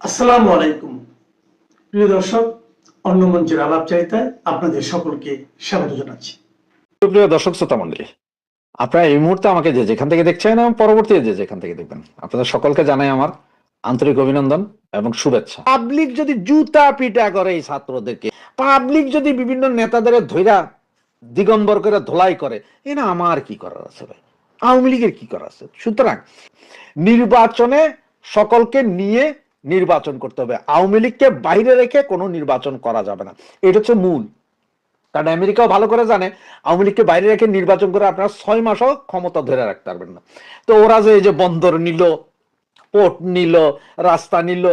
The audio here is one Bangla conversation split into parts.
আসসালামু আলাইকুম প্রিয় দর্শক, অন্য মঞ্চের আলাপচারিতায় আপনাদের সকলকে স্বাগত জানাচ্ছি। প্রিয় দর্শক শ্রোতা মন্ডলী, আপনারা এই মুহূর্তে আমাকে যে যেখান থেকে দেখছেন এবং পরবর্তীতে যে যেখান থেকে দেখবেন, আপনাদের সকলকে জানাই আমার আন্তরিক অভিনন্দন এবং শুভেচ্ছা। পাবলিক যদি জুতা পিটা করে এই ছাত্রদেরকে, পাবলিক যদি বিভিন্ন নেতাদের ধৈরা দিগম্বর করে ধোলাই করে, এটা আমার কি করার আছে ভাই? আওয়ামী লীগের কি করার আছে? সুতরাং নির্বাচনে সকলকে নিয়ে নির্বাচন করতে হবে, আওয়ামী লীগকে বাইরে রেখে কোনো নির্বাচন করা যাবে না। এটা হচ্ছে মূল। কারণ আমেরিকাও ভালো করে জানে আওয়ামী লীগকে বাইরে রেখে নির্বাচন করে আপনারা 6 মাসও ক্ষমতা ধরে রাখতে পারবেন না। তো ওরা যে এই যে বন্দর নিল, পোর্ট নিল, রাস্তা নিল,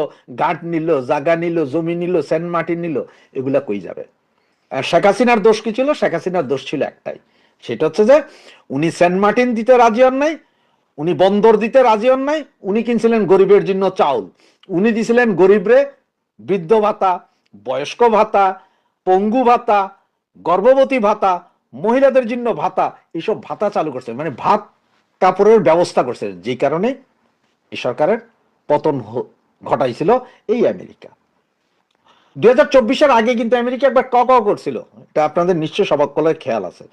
ঘাট নিল, জায়গা নিল, জমি নিল, সেন্ট মার্টিন নিল, এগুলা কই যাবে? শেখ হাসিনার দোষ কি ছিল? শেখ হাসিনার দোষ ছিল একটাই, সেটা হচ্ছে যে উনি সেন্ট মার্টিন দিতে রাজি হন নাই, উনি বন্দর দিতে রাজি হন নাই, উনি কিনছিলেন গরিবের জন্য চাউল, উনি দিছিলেন গরিবরে বৃদ্ধ ভাতা, বয়স্ক ভাতা, পঙ্গু ভাতা, গর্ভবতী ভাতা, মহিলাদের জন্য ভাতা, এইসব ভাতা চালু করছে, মানে ভাত কাপড়ের ব্যবস্থা করছে, যে কারণে এই সরকারের পতন ঘটাইছিল এই আমেরিকা। 2024-এর আগে কিন্তু আমেরিকা একবার ক করছিল, এটা আপনাদের নিশ্চয় সবাই খেয়াল আছে।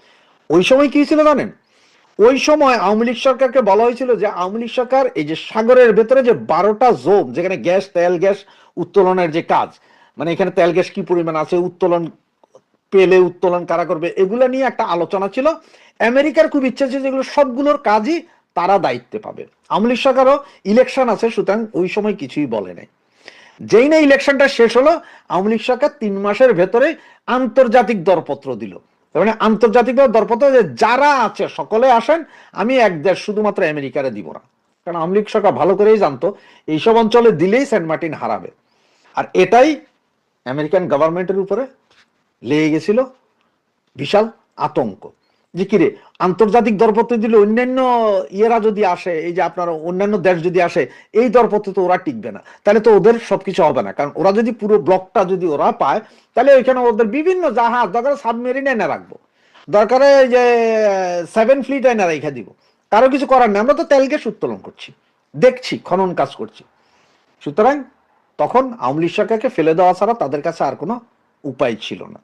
ওই সময় কি ছিল জানেন? ওই সময় আওয়ামী লীগ সরকারকে বলা হয়েছিল যে আওয়ামী লীগ সরকার এই যে সাগরের ভেতরে যে 12টা জোন, যেখানে গ্যাস, তেল গ্যাস উত্তোলনের যে কাজ, মানে এখানে তেল গ্যাস কি পরিমাণ আছে, উত্তোলন পেলে উত্তোলন কারা করবে, এগুলো নিয়ে একটা আলোচনা ছিল। আমেরিকার খুব ইচ্ছা ছিল যেগুলো সবগুলোর কাজই তারা দায়িত্বে পাবে। আওয়ামী লীগ সরকারও ইলেকশন আছে, সুতরাং ওই সময় কিছুই বলে নাই। যেই না ইলেকশনটা শেষ হলো, আওয়ামী লীগ সরকার 3 মাসের ভেতরে আন্তর্জাতিক দরপত্র দিল। মানে আন্তর্জাতিক দরপত্র যে যারা আছে সকলে আসেন, আমি এক দেশ শুধুমাত্র আমেরিকারে দিব না। কারণ আওয়ামী লীগ সরকার ভালো করেই জানতো এইসব অঞ্চলে দিলেই সেন্ট মার্টিন হারাবে। আর এটাই আমেরিকান গভর্নমেন্টের উপরে লেগে গেছিল বিশাল আতঙ্ক, যে কিরে আন্তর্জাতিক দরপত্র দিলে অন্যান্য ইয়েরা যদি আসে, এই যে আপনার অন্যান্য দেশ যদি আসে, এই দরপত্র তো ওরা টিকবে না, তাহলে তো ওদের সবকিছু হবে না। কারণ ওরা যদি পুরো ব্লকটা যদি ওরা পায়, তাহলে ওইখানে ওদের বিভিন্ন জাহাজ, দরকার সাবমেরিন এনে রাখবো, দরকারে যে 7 ফ্লিট এনে রেখে দিব, কারো কিছু করার নেই, আমরা তো তেল গ্যাস উত্তোলন করছি, দেখছি, খনন কাজ করছি। সুতরাং তখন আওয়ামী লীগ সরকারকে ফেলে দেওয়া ছাড়া তাদের কাছে আর কোনো উপায় ছিল না।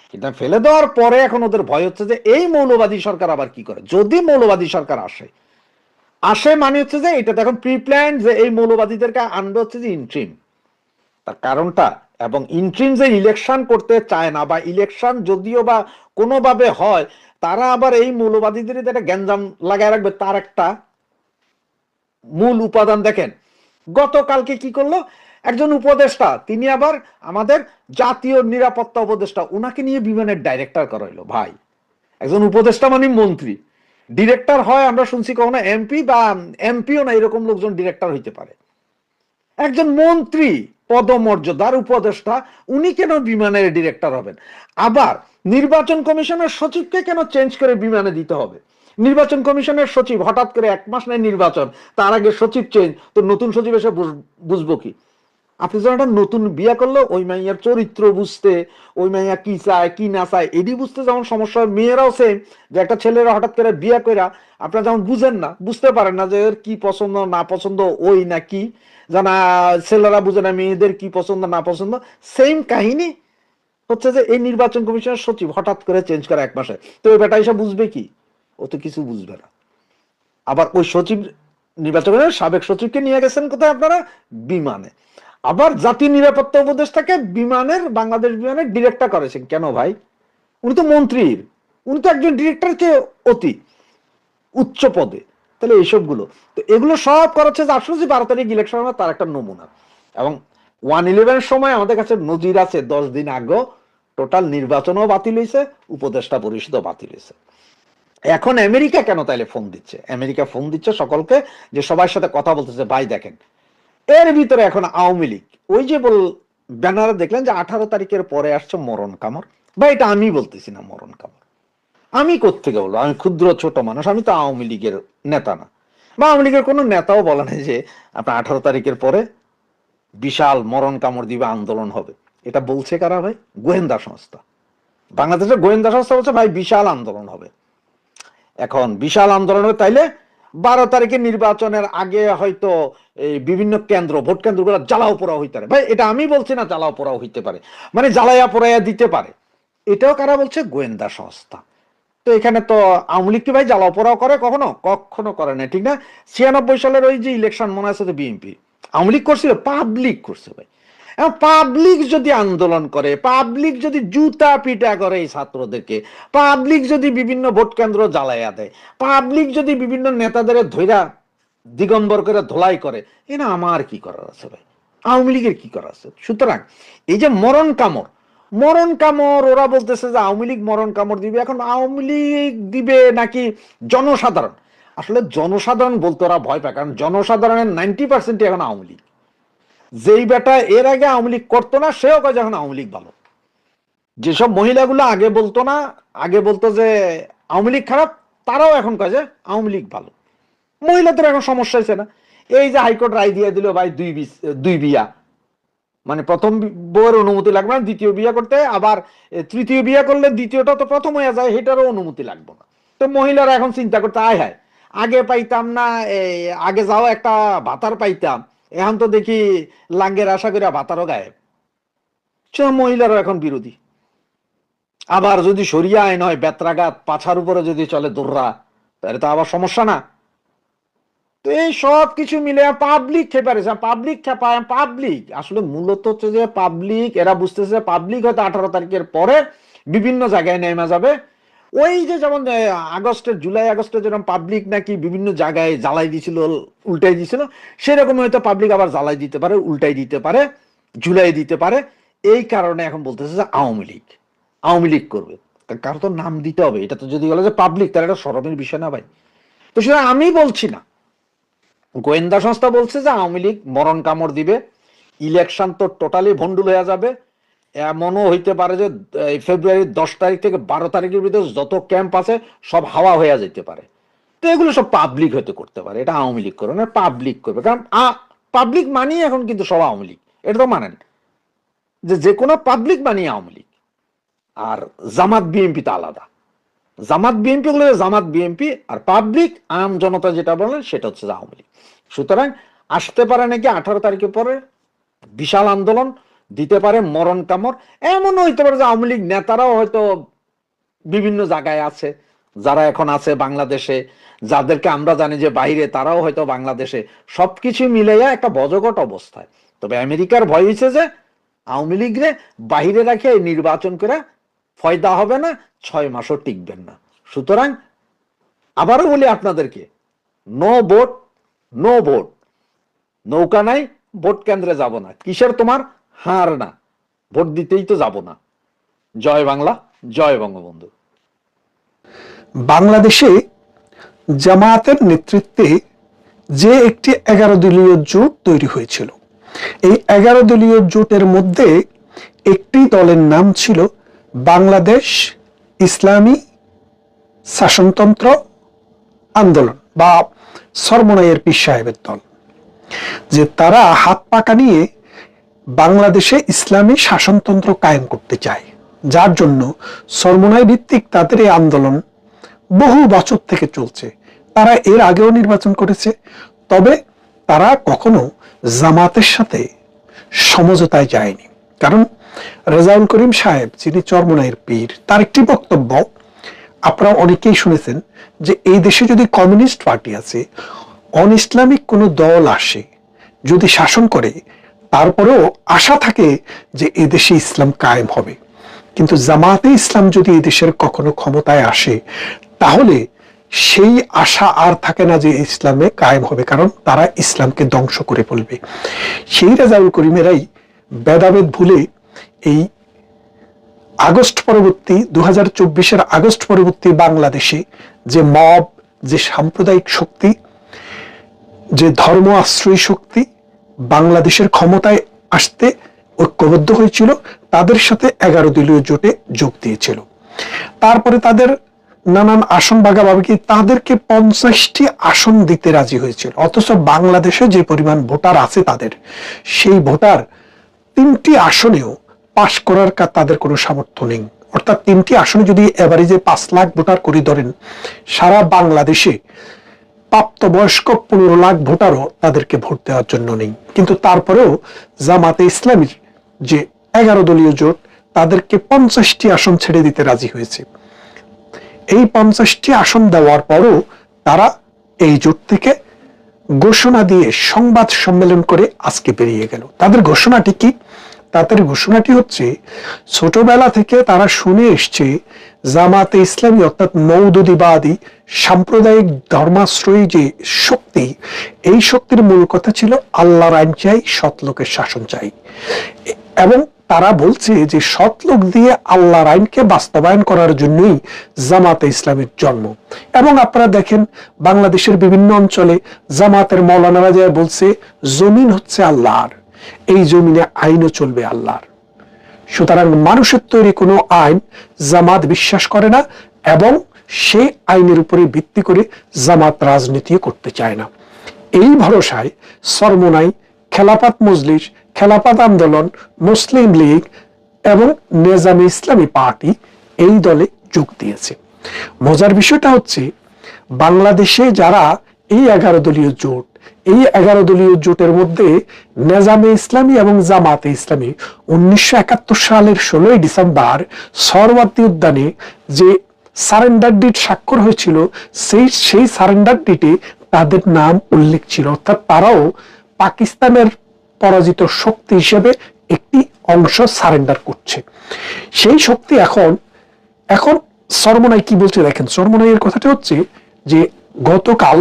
কিন্তু ফেলে দেওয়ার পরে এখন ওদের ভয় হচ্ছে যে এই মৌলবাদী সরকার আবার কি করে। যদি মৌলবাদী সরকার আসে আসে মানে হচ্ছে যে এটা এখন প্রি প্ল্যান, যে এই মৌলবাদীদেরকে আনবে হচ্ছে যে ইন্ট্রিম, তার কারণটা। এবং ইন্ট্রিম যে ইলেকশন করতে চায় না, বা ইলেকশন যদিও বা কোনোভাবে হয়, তারা আবার এই মৌলবাদীদের একটা গ্যাঞ্জাম লাগায় রাখবে, তার একটা মূল উপাদান দেখেন। গতকালকে কি করলো একজন উপদেষ্টা, তিনি আবার আমাদের জাতীয় নিরাপত্তা উপদেষ্টা, উনাকে নিয়ে বিমানের ডাইরেক্টর করা হইলো। ভাই, একজন উপদেষ্টা মানে মন্ত্রী, ডিরেক্টর হয় আমরা শুনছি কখনো এমপি, বা এমপিও না এরকম লোকজন ডিরেক্টর হইতে পারে। একজন মন্ত্রী পদমর্যাদার উপদেষ্টা, উনি কেন বিমানের ডিরেক্টর হবেন? আবার নির্বাচন কমিশনের সচিবকে কেন চেঞ্জ করে বিমানে দিতে হবে? নির্বাচন কমিশনের সচিব হঠাৎ করে 1 মাস নেই নির্বাচন, তার আগে সচিব চেঞ্জ, তো নতুন সচিব এসে বুঝবো কি? আপনি যখন একটা নতুন বিয়া করলো, ওই মাইয়ার চরিত্র বুঝতে, ওই মাইয়া কি চায় কি না চায় এটি বুঝতে যেমন সমস্যা হয়, মেয়েরাও সেম। যে একটা ছেলেরা হঠাৎ করে বিয়া কইরা আপনারা যেমন বুঝেন না, বুঝতে পারেন না যে এর কি পছন্দ না পছন্দ, ওই না কি জানা, ছেলেরা বুঝে না মেয়েদের কি পছন্দ না পছন্দ। সেম কাহিনী হচ্ছে যে এই নির্বাচন কমিশনের সচিব হঠাৎ করে চেঞ্জ করে 1 মাসে, তো ওই বেটা এসে বুঝবে কি? ও তো কিছু বুঝবে না। আবার ওই সচিব, নির্বাচন কমিশনের সাবেক সচিবকে নিয়ে গেছেন কোথায় আপনারা? বিমানে। আবার জাতীয় নিরাপত্তা উপদেষ্টাকে বিমানের, বাংলাদেশ বিমানের ডিরেক্টর করেছেন কেন ভাই? উনি তো মন্ত্রীর, উনি তো একজন ডিরেক্টর চেয়ে অতি উচ্চ পদে। তাহলে এইসবগুলো, তো এগুলো সব করাচ্ছে যে আসলে যে 12 তারিখ ইলেকশন হবে তার একটা নমুনা। এবং 1/11 সময় আমাদের কাছে নজির আছে, 10 দিন আগে টোটাল নির্বাচনও বাতিল হয়েছে, উপদেষ্টা পরিষদও বাতিল হয়েছে। এখন আমেরিকা কেন তাইলে ফোন দিচ্ছে? আমেরিকা ফোন দিচ্ছে সকলকে, যে সবার সাথে কথা বলতেছে, ভাই দেখেন এর ভিতরে এখন আওয়ামী লীগ, ওই যে ব্যানারে দেখলেন যে 18 তারিখের পরে আসছে মরণ কামড়। বা এটা আমি বলতেছি না মরণ কামড়, আমি কোত্থেকে বলবো? আমি ক্ষুদ্র ছোট মানুষ, আমি তো আওয়ামী লীগের নেতা না, বা আওয়ামী লীগের কোনো নেতাও বলে নাই যে আপনার 18 তারিখের পরে বিশাল মরণ কামড় দিবে, আন্দোলন হবে। এটা বলছে কারা ভাই? গোয়েন্দা সংস্থা। বাংলাদেশের গোয়েন্দা সংস্থা বলছে ভাই বিশাল আন্দোলন হবে। এখন বিশাল আন্দোলন হবে, তাইলে 12 তারিখে নির্বাচনের আগে হয়তো এই বিভিন্ন কেন্দ্র, ভোট কেন্দ্রগুলো জ্বালাও পোড়াও হইতে পারে। ভাই এটা আমি বলছি না, জ্বালাও পোড়াও হইতে পারে, মানে জ্বালাইয়া পোড়াইয়া দিতে পারে। এটাও কারা বলছে? গোয়েন্দা সংস্থা। তো এখানে তো আওয়ামী লীগ কি ভাই জ্বালাও পোড়াও করে? কখনো কখনো করে না, ঠিক না? 96 সালের ওই যে ইলেকশন মনে আছে তো, বিএনপি আওয়ামী লীগ করছিল, পাবলিক করছে ভাই। পাবলিক যদি আন্দোলন করে, পাবলিক যদি জুতা পিটা করে এই ছাত্রদেরকে, পাবলিক যদি বিভিন্ন ভোট কেন্দ্র জ্বালাইয়া দেয়, পাবলিক যদি বিভিন্ন নেতাদের ধৈরা দিগম্বর করে ধোলাই করে, এটা আমার কি করার আছে ভাই? আওয়ামী লীগের কি করার আছে? সুতরাং এই যে মরণ কামড়, মরণ কামড় ওরা বলতেছে যে আওয়ামী লীগ মরণ কামড় দিবে। এখন আওয়ামী লীগ দিবে নাকি জনসাধারণ? আসলে জনসাধারণ বলতে ওরা ভয় পায়, কারণ জনসাধারণের 90% এখন আওয়ামী লীগ। যেই বেটা এর আগে আওয়ামী লীগ করতো না, সেও কয় যখন আওয়ামী লীগ ভালো। যেসব মহিলাগুলো আগে বলতো না, আগে বলতো যে আওয়ামী লীগ খারাপ, তারাও এখন কয় যে আওয়ামী লীগ ভালো। মহিলাদের এখন সমস্যা হয়েছে না? এই যে হাইকোর্ট রায় দিয়ে দিল ভাই, দুই বিয়া, মানে প্রথম বউয়ের অনুমতি লাগবে না দ্বিতীয় বিয়া করতে, আবার তৃতীয় বিয়া করলে দ্বিতীয়টা তো প্রথম হয়ে যায়, সেটারও অনুমতি লাগবে না। তো মহিলারা এখন চিন্তা করতে, আয় হায় আগে পাইতাম না, আগে যাও একটা ভাতার পাইতাম, এখন তো দেখি লাঙ্গের আশা করে ভাতারও গায়েব। মহিলারা এখন বিরোধী। আবার যদি সরিয়া আইন হয়, বেত্রাঘাত পাছার উপরে যদি চলে দৌড়া, তাহলে তো আবার সমস্যা না। তো এই সব কিছু মিলে পাবলিক খেপারেছে, পাবলিক খেপায়। পাবলিক আসলে মূলত হচ্ছে যে পাবলিক, এরা বুঝতেছে পাবলিক হয়তো 18 তারিখের পরে বিভিন্ন জায়গায় নেমে যাবে। ওই যে যেমন জুলাই আগস্টে যেরকম পাবলিক নাকি বিভিন্ন জায়গায় জ্বালাই দিছিল, উল্টাই দিছিল, সেরকম হয়তো পাবলিক আবার জ্বালাই দিতে পারে, উল্টাই দিতে পারে, ঝুলাই দিতে পারে। এই কারণে এখন বলতেছে যে আওয়ামী লীগ করবে। কারো তো নাম দিতে হবে। এটা তো যদি বলে যে পাবলিক, তাহলে এটা শরমের বিষয় না ভাই? তো সেটা আমি বলছি না, গোয়েন্দা সংস্থা বলছে যে আওয়ামী লীগ মরণ কামড় দিবে, ইলেকশন তো টোটালি ভন্ডুল হয়ে যাবে। এমনও হইতে পারে যে ফেব্রুয়ারির 10 তারিখ থেকে 12 তারিখের ভিতরে যত ক্যাম্প আছে সব হাওয়া হয়ে যেতে পারে। তো এগুলো সব পাবলিক হয়তো করতে পারে, এটা আওয়ামী লীগ করবে না, পাবলিক করবে। কারণ পাবলিক মানি এখন কিন্তু সব আওয়ামী লীগ, এটা তো মানেন যে কোনো পাবলিক মানি আওয়ামী লীগ। আর জামাত বিএনপি তো আলাদা। জামাত বিএনপি হলে জামাত বিএনপি, আর পাবলিক আম জনতা যেটা বলেন সেটা হচ্ছে আওয়ামী লীগ। সুতরাং আসতে পারে নাকি 18 তারিখের পরে বিশাল আন্দোলন, দিতে পারে মরণ কামড়। এমনও হইতে পারে যে আওয়ামী লীগ নেতারাও হয়তো বিভিন্ন জায়গায় আছে, যারা এখন আছে বাংলাদেশে, যাদেরকে আমরা জানি যে বাইরে, তারাও হয়তো বাংলাদেশে। সবকিছু মিলাইয়া একটা বজগট অবস্থায়। তবে আমেরিকার ভয় হয়েছে যে আওয়ামী লীগরে বাহিরে রাখে নির্বাচন করে ফয়দা হবে না, 6 মাসও টিকবেন না। সুতরাং আবারও বলি আপনাদেরকে, নো ভোট, নো ভোট। নৌকা নাই, ভোট কেন্দ্রে যাব না। কিসের তোমার হার না, ভোট দিতেই তো যাব না। জয় বাংলা, জয় বঙ্গবন্ধু। বাংলাদেশে জামায়াতের নেতৃত্বে যে একটি 11 দলীয় জোট তৈরি হয়েছিল, এই 11 দলীয় জোটের মধ্যে একটি দলের নাম ছিল বাংলাদেশ ইসলামী শাসনতন্ত্র আন্দোলন বা সরমনাইয়ের পীর সাহেবের দল। যে তারা হাত পাকা নিয়ে বাংলাদেশে ইসলামী শাসনতন্ত্র কায়েম করতে চায়, যার জন্য সরমনাই ভিত্তিক তাদের এই আন্দোলন বহু বছর থেকে চলছে। তারা এর আগেও নির্বাচন করেছে, তবে তারা কখনো জামাতের সাথে সমঝোতায় যায়নি। কারণ রেজাউল করিম সাহেব, যিনি চরমনাইয়ের পীর, তার একটি বক্তব্য আপনারা অনেকেই শুনেছেন যে এই দেশে যদি কমিউনিস্ট পার্টি আছে, অন ইসলামিক কোনো দল আসে, যদি শাসন করে, তারপরেও আশা থাকে যে এই দেশে ইসলাম কায়েম হবে। কিন্তু জামাতে ইসলাম যদি এই দেশের কখনো ক্ষমতায় আসে, তাহলে সেই আশা আর থাকে না যে ইসলামে কায়েম হবে, কারণ তারা ইসলামকে ধ্বংস করে ফেলবে। সেই রেজাউল করিমেরাই ভেদাভেদ ভুলে এই আগস্ট পরবর্তী 2024-এর আগস্ট পরবর্তী বাংলাদেশে যে মব, যে সাম্প্রদায়িক শক্তি, যে ধর্ম আশ্রয়ী শক্তি বাংলাদেশের ক্ষমতায় আসতে ঐক্যবদ্ধ হয়েছিল, তাদের সাথে 11 দলীয় জোটে যোগ দিয়েছিল। তারপরে তাদের নানান আসন ভাগাভাগি, তাদেরকে 50টি আসন দিতে রাজি হয়েছিল। অথচ বাংলাদেশে যে পরিমাণ ভোটার আছে তাদের, সেই ভোটার 3টি আসনেও পাশ করার তাদের কোনো সামর্থ্য নেই। অর্থাৎ 3টি আসনে যদি এভারেজে 5 লাখ ভোটার করে ধরেন, সারা বাংলাদেশে প্রাপ্তবয়স্ক 15 লাখ ভোটারও তাদেরকে ভোট দেওয়ার জন্য নেই। কিন্তু তারপরেও জামাতে ইসলামীর যে 11 দলীয় জোট তাদেরকে 50টি আসন ছেড়ে দিতে রাজি হয়েছে। এই 50টি আসন দেওয়ার পরও তারা এই জোট থেকে ঘোষণা দিয়ে সংবাদ সম্মেলন করে আজকে বেরিয়ে গেল। তাদের ঘোষণাটি কি? তাদের ঘোষণাটি হচ্ছে, ছোটবেলা থেকে তারা শুনে এসছে জামাতে ইসলামী অর্থাৎ মওদুদিবাদী সাম্প্রদায়িক ধর্মাশ্রয়ী যে শক্তি, এই শক্তির মূল কথা ছিল আল্লাহর আইন চাই, সৎ লোকের শাসন চাই। এবং তারা বলছে যে সৎ লোক দিয়ে আল্লাহর আইনকে বাস্তবায়ন করার জন্যই জামাতে ইসলামের জন্ম। এবং আপনারা দেখেন বাংলাদেশের বিভিন্ন অঞ্চলে জামাতের মৌলানারা যায় বলছে জমিন হচ্ছে আল্লাহর, এই জমিনে আইনও চলবে আল্লাহর। সুতরাং মানুষের তৈরি কোনো আইন জামাত বিশ্বাস করে না এবং সেই আইনের উপরে ভিত্তি করে জামাত রাজনীতি করতে চায় না। এই ভরসায় চরমোনাই, খেলাফত মজলিস, খেলাফত আন্দোলন, মুসলিম লীগ এবং নেজামে ইসলামী পার্টি এই দলে যোগ দিয়েছে। মজার বিষয়টা হচ্ছে বাংলাদেশে যারা এই 11 দলীয় জোট, এই 11 দলীয় জোটের মধ্যে নেজামে ইসলামী এবং জামাতে ইসলামী 1971 সালের 16 ডিসেম্বর সরওয়ার্দী উদ্যানে যে সারেন্ডার ডিট স্বাক্ষর হয়েছিল, সেই সারেন্ডার ডিটে তাদের নাম উল্লেখ ছিল। অর্থাৎ তারাও পাকিস্তানের পরাজিত শক্তি হিসেবে একটি অংশ সারেন্ডার করছে। সেই শক্তি এখন চরমোনাই কি বলছে দেখেন। চরমোনাইয়ের কথাটা হচ্ছে যে গতকাল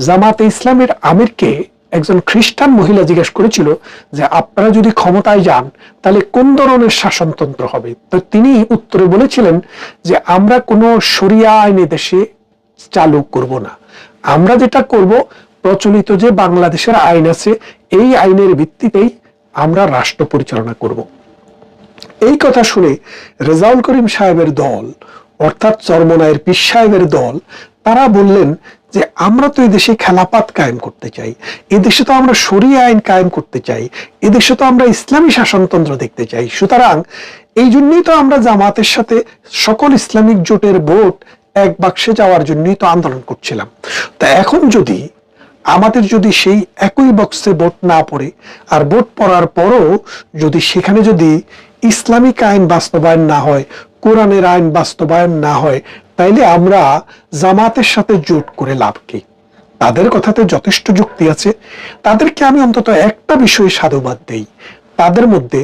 জামাতে ইসলামের আমিরকে একজন খ্রিস্টান মহিলা জিজ্ঞেস করেছিল যে আপনারা যদি ক্ষমতায় যান তাহলে কোন ধরনের শাসনতন্ত্র হবে। তো তিনি উত্তরে বলেছিলেন যে আমরা কোনো শরিয়া আইন দেশে চালু করব না, আমরা যেটা করব প্রচলিত যে বাংলাদেশের আইন আছে এই আইনের ভিত্তিতেই আমরা রাষ্ট্র পরিচালনা করব। এই কথা শুনে রেজাউল করিম সাহেবের দল অর্থাৎ চরমোনাইয়ের পীর সাহেবের দল তারা বললেন যে আমরা তো এই দেশে খেলাফত কায়েম করতে চাই, এদেশে তো আমরা শরিয়া আইন কায়েম করতে চাই, এদেশে তো আমরা ইসলামী শাসনতন্ত্র দেখতে চাই। সুতরাং এই জন্যই তো আমরা জামাতের সাথে সকল ইসলামিক জোটের ভোট এক বাক্সে যাওয়ার জন্যই তো আন্দোলন করছিলাম। তা এখন যদি আমাদের সেই একই বক্সে ভোট না পড়ে আর ভোট পড়ার পরও যদি সেখানে যদি ইসলামিক আইন বাস্তবায়ন না হয়, কোরআনের আইন বাস্তবায়ন না হয়, তাইলে আমরা জামাতের সাথে জোট করে লাভ কি? তাদের কথাতে যথেষ্ট যুক্তি আছে। তাদেরকে আমি অন্তত একটা বিষয়ে সাধুবাদ দেই, তাদের মধ্যে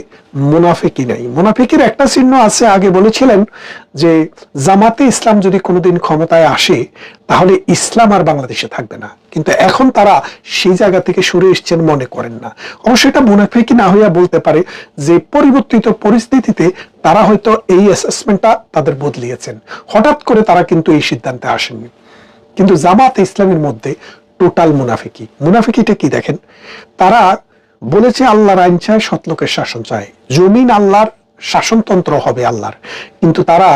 মুনাফিকি নাই। মুনাফিকের একটা চিহ্ন আছে। আগে বলেছিলেন যে জামাতে ইসলাম যদি কোনোদিন ক্ষমতায় আসে তাহলে ইসলাম আর বাংলাদেশে থাকবে না, কিন্তু এখন তারা সেই জায়গা থেকে সরে এসেছেন মনে করেন না। অবশ্যই এটা মুনাফিকি না হইয়া বলতে পারে যে পরিবর্তিত পরিস্থিতিতে তারা হয়তো এই অ্যাসেসমেন্টটা তাদের বদলিয়েছেন, হঠাৎ করে তারা কিন্তু এই সিদ্ধান্তে আসেননি। কিন্তু জামাতে ইসলামের মধ্যে টোটাল মুনাফিকি। মুনাফিকিটা কি দেখেন, তারা বলেছে আল্লাহর আইন চায়, সৎলোকের শাসন চায়, জমিন আল্লাহর, শাসনতন্ত্র হবে আল্লাহর। কিন্তু তারা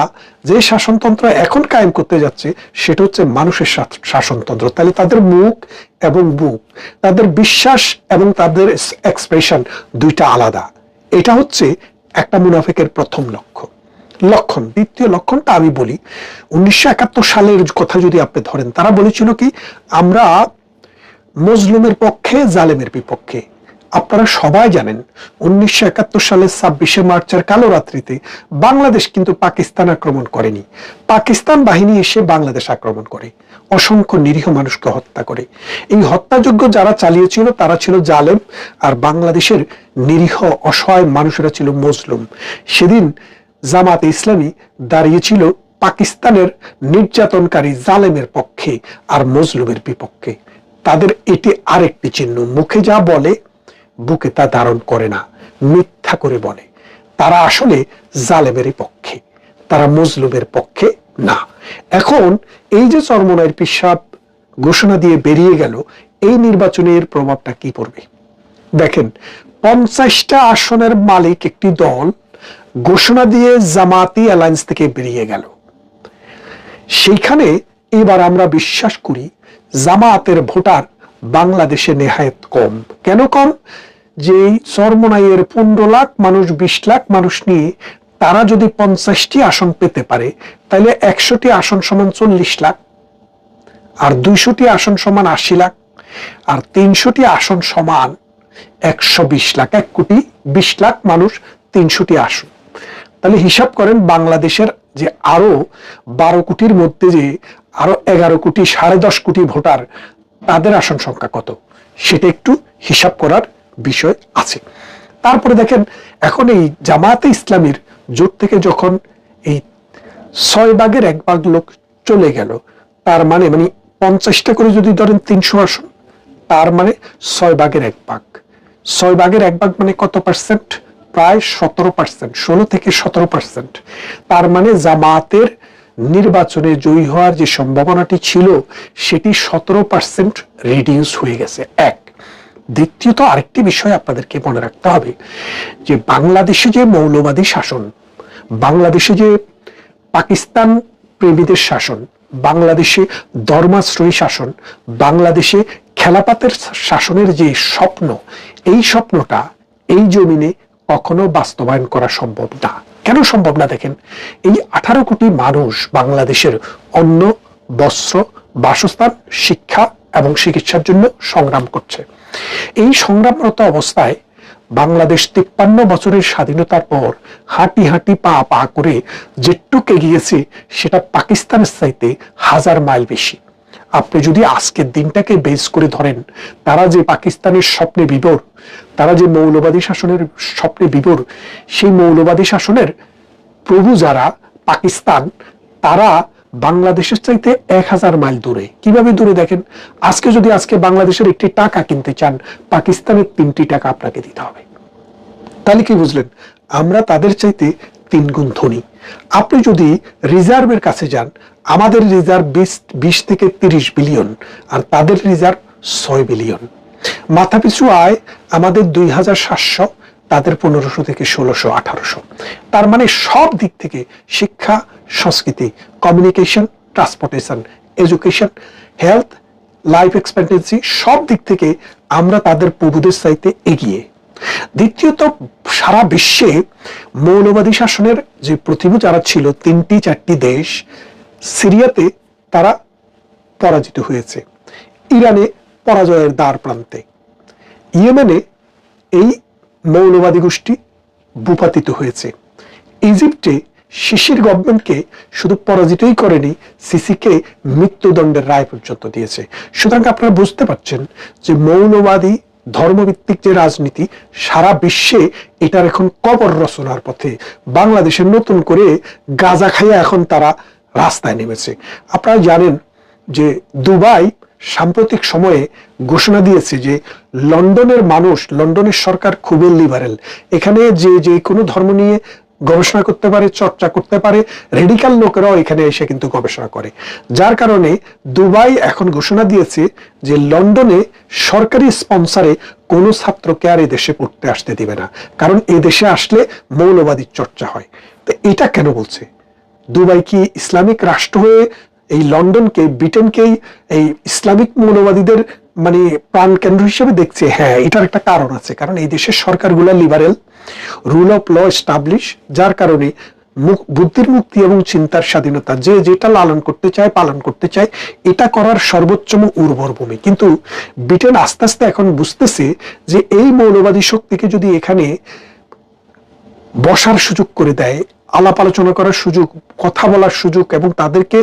যে শাসনতন্ত্র এখন কায়েম করতে যাচ্ছে সেটা হচ্ছে মানুষের শাসনতন্ত্র। তাহলে তাদের মুখ এবং বুক, তাদের বিশ্বাস এবং তাদের এক্সপ্রেশন দুইটা আলাদা। এটা হচ্ছে একটা মুনাফিকের প্রথম লক্ষণ। দ্বিতীয় লক্ষণটা আমি বলি, 1971 সালের কথা যদি আপনি ধরেন, তারা বলেছিল কি আমরা মজলুমের পক্ষে, জালেমের বিপক্ষে। আপনারা সবাই জানেন 1971 সালের 26শে মার্চের কালো রাত্রিতে বাংলাদেশ কিন্তু পাকিস্তান আক্রমণ করেনি, পাকিস্তান বাহিনী এসে বাংলাদেশ আক্রমণ করে, অসংখ্য নিরীহ মানুষকে হত্যা করে। এই হত্যাযজ্ঞ যারা চালিয়েছিল তারা ছিল জালেম, আর বাংলাদেশের নিরীহ অসহায় মানুষেরা ছিল মজলুম। সেদিন জামাতে ইসলামী দাঁড়িয়েছিল পাকিস্তানের নির্যাতনকারী জালেমের পক্ষে আর মজলুমের বিপক্ষে। তাদের এটি আরেকটি চিহ্ন, মুখে যা বলে বুকে তা ধারণ করে না, মিথ্যা করে বলে। তারা আসলে জালেমের পক্ষে, তারা মজলুমের পক্ষে না। এখন এই যে চরমোনাইয়ের পীর সাহেব ঘোষণা দিয়ে বেরিয়ে গেল, এই নির্বাচনের প্রভাবটা কি পড়বে দেখেন। 50টা আসনের মালিক একটি দল ঘোষণা দিয়ে জামাতি অ্যালায়েন্স থেকে বেরিয়ে গেল। সেইখানে এবার আমরা বিশ্বাস করি জামাতের ভোটার বাংলাদেশে নেহায়েত কম। কেন কম? যে চরমোনাইয়ের 15 লাখ মানুষ, 20 লাখ মানুষ নিয়ে তারা যদি 50টি আসন পেতে পারে, তাহলে 100টি আসন সমান 40 লাখ। আর 200টি আসন সমান 80 লাখ, আর 300টি আসন সমান 120 লাখ, 1,20,00,000 মানুষ, 300টি আসন। তাহলে হিসাব করেন বাংলাদেশের যে আরো 12 কোটির মধ্যে যে আরো 11 কোটি 10.5 কোটি ভোটার, তাদের আসন সংখ্যা কত, সেটা একটু হিসাব করার বিষয় আছে। তারপরে দেখেন, এখন এই জামায়াতে ইসলামীর জোট থেকে যখন এই 6 ভাগের 1 ভাগ লোক চলে গেল, তার মানে 50টা করে যদি ধরেন 300 আসন, তার মানে 6 ভাগের 1 ভাগ, 6 ভাগের 1 ভাগ মানে কত পার্সেন্ট? প্রায় 17%, 16 থেকে 17%। তার মানে জামায়াতের নির্বাচনে জয়ী হওয়ার যে সম্ভাবনাটি ছিল, সেটি 17% রিডিউস হয়ে গেছে। এক। দ্বিতীয়ত আরেকটি বিষয় আপনাদেরকে মনে রাখতে হবে, যে বাংলাদেশে যে মৌলবাদী শাসন, বাংলাদেশে যে পাকিস্তান প্রেমীদের শাসন, বাংলাদেশে ধর্মাশ্রয়ী শাসন, বাংলাদেশে খেলাফতের শাসনের যে স্বপ্ন, এই স্বপ্নটা এই জমিনে কখনো বাস্তবায়ন করা সম্ভব না। কেন সম্ভব না? দেখেন, এই 18 কোটি মানুষ বাংলাদেশের অন্ন, বস্ত্র, বাসস্থান, শিক্ষা এবং চিকিৎসার জন্য সংগ্রাম করছে। এই সংগ্রামরত অবস্থায় বাংলাদেশ 53 বছরের স্বাধীনতার পর হাঁটি হাঁটি পা পা করে যেটুক এগিয়েছে, সেটা পাকিস্তানের চাইতে 1000 মাইল বেশি। আপনি যদি আজকের দিনটাকে বেস করে ধরেন, তারা যে পাকিস্তানের স্বপ্নে বিভোর, তারা যে মৌলবাদী শাসনের স্বপ্নে বিভোর, সেই মৌলবাদী শাসনের প্রভু যারা পাকিস্তান, তারা বাংলাদেশের চাইতে 1000 মাইল দূরে। কিভাবে দূরে? দেখেন, আজকে বাংলাদেশের একটি টাকা কিনতে চান, পাকিস্তানের 3টি টাকা আপনাকে দিতে হবে। তাহলে কি বুঝলেন? আমরা তাদের চাইতে 3 গুণ ধনী। আপনি যদি রিজার্ভের কাছে যান, আমাদের রিজার্ভ 20 থেকে 30 বিলিয়ন, আর তাদের রিজার্ভ 6 বিলিয়ন। মাথাপিছু আয় আমাদের 2700, তাদের 1500 থেকে 1600, 1800। তার মানে সব দিক থেকে, শিক্ষা, সংস্কৃতি, communication, transportation, education, health, life expectancy, সব দিক থেকে আমরা তাদের প্রভুদের চাইতে এগিয়ে। দ্বিতীয়ত, সারা বিশ্বে মৌলবাদী শাসনের যে প্রতিভূ যারা ছিল, 3-4টি দেশ, সিরিয়াতে তারা পরাজিত হয়েছে, ইরানে পরাজয়ের দ্বার প্রান্তে, ইয়েমেনে এই মৌলবাদী গোষ্ঠী ভূপাতিত হয়েছে, ইজিপ্টে সিসির গভর্নমেন্টকে শুধু পরাজিতই করেনি, সিসিকে মৃত্যুদণ্ডের রায় পর্যন্ত দিয়েছে। সুতরাং আপনারা বুঝতে পারছেন যে মৌলবাদী ধর্মভিত্তিক যে রাজনীতি, সারা বিশ্বে এটার এখন কবর রচনার পথে। বাংলাদেশের নতুন করে গাঁজা খাইয়া এখন তারা রাস্তায় নেমেছে। আপনারা জানেন যে দুবাই সাম্প্রতিক সময়ে ঘোষণা দিয়েছে যে লন্ডনের মানুষ, লন্ডনের সরকার খুবই লিবারেল, এখানে যে কোনো ধর্ম নিয়ে গবেষণা করতে পারে, চর্চা করতে পারে, রেডিক্যাল লোকেরাও এখানে এসে কিন্তু গবেষণা করে। যার কারণে দুবাই এখন ঘোষণা দিয়েছে যে লন্ডনে সরকারি স্পন্সরে কোনো ছাত্রকে আর এই দেশে পড়তে আসতে দিবে না, কারণ এই দেশে আসলে মৌলবাদীর চর্চা হয়। তো এটা কেন বলছে? দুবাই কি ইসলামিক রাষ্ট্র হয়ে এই লন্ডনকে, ব্রিটেনকেই এই ইসলামিক মৌলবাদীদের প্রাণ কেন্দ্র হিসেবে দেখছে? হ্যাঁ, এটার একটা কারণ আছে, কারণ এই দেশের সরকারগুলো liberal, rule of law establish, যার কারণে বুদ্ধির মুক্তি এবং চিন্তার স্বাধীনতা, যে যেটা লালন করতে চায়, পালন করতে চায়, এটা করার সর্বোচ্চম উর্বর ভূমি। কিন্তু ব্রিটেন আস্তে আস্তে এখন বুঝতেছে যে এই মৌলবাদী শক্তিকে যদি এখানে বসার সুযোগ করে দেয়, আলাপ আলোচনা করার সুযোগ, কথা বলার সুযোগ এবং তাদেরকে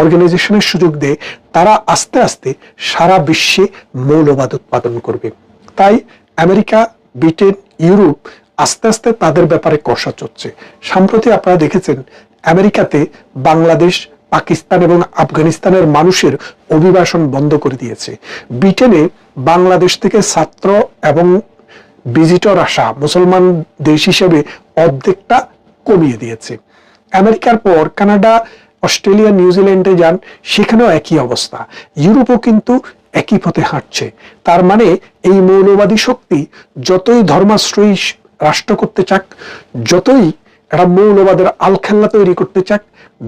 অর্গানাইজেশনের সুযোগ দেয়, তারা আস্তে আস্তে সারা বিশ্বে মৌলবাদ উৎপাদন করবে। তাই আমেরিকা, ব্রিটেন, ইউরোপ আস্তে আস্তে তাদের ব্যাপারে কষা চলছে। সম্প্রতি আপনারা দেখেছেন আমেরিকাতে বাংলাদেশ, পাকিস্তান এবং আফগানিস্তানের মানুষের অভিবাসন বন্ধ করে দিয়েছে। ব্রিটেনে বাংলাদেশ থেকে ছাত্র এবং ভিজিটর আসা মুসলমান দেশ হিসেবে অর্ধেকটা কমিয়ে দিয়েছে। আমেরিকার পর কানাডা, অস্ট্রেলিয়া, নিউজিল্যান্ডে যান, সেখানেও একই অবস্থা। ইউরোপও কিন্তু একই পথে হাঁটছে। তার মানে এই মৌলবাদী শক্তি যতই ধর্মাশ্রয়ী রাষ্ট্র করতে চাক, যতই একটা মৌলবাদের আলখেল্লা তৈরি করতে চাক,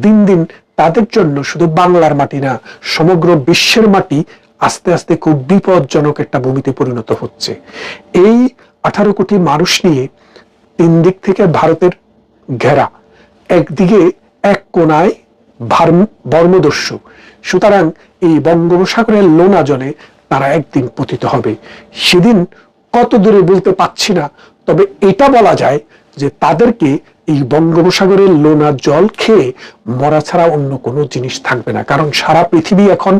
দিন দিন তাদের জন্য শুধু বাংলার মাটি না, সমগ্র বিশ্বের মাটি আস্তে আস্তে খুব বিপজ্জনক একটা ভূমিতে পরিণত হচ্ছে। এই 18 কোটি মানুষ নিয়ে 3 দিক থেকে ভারতের ঘেরা, একদিকে এক কোনায় বর্মদস্যু। সুতরাং এই বঙ্গোপসাগরের লোনা জলে তারা একদিন পতিত হবে। সেদিন কত দূরে বলতে পারছি না, তবে এটা বলা যায় যে তাদেরকে এই বঙ্গোপসাগরের লোনা জল খেয়ে মরা ছাড়া অন্য কোনো জিনিস থাকবে না। কারণ সারা পৃথিবী এখন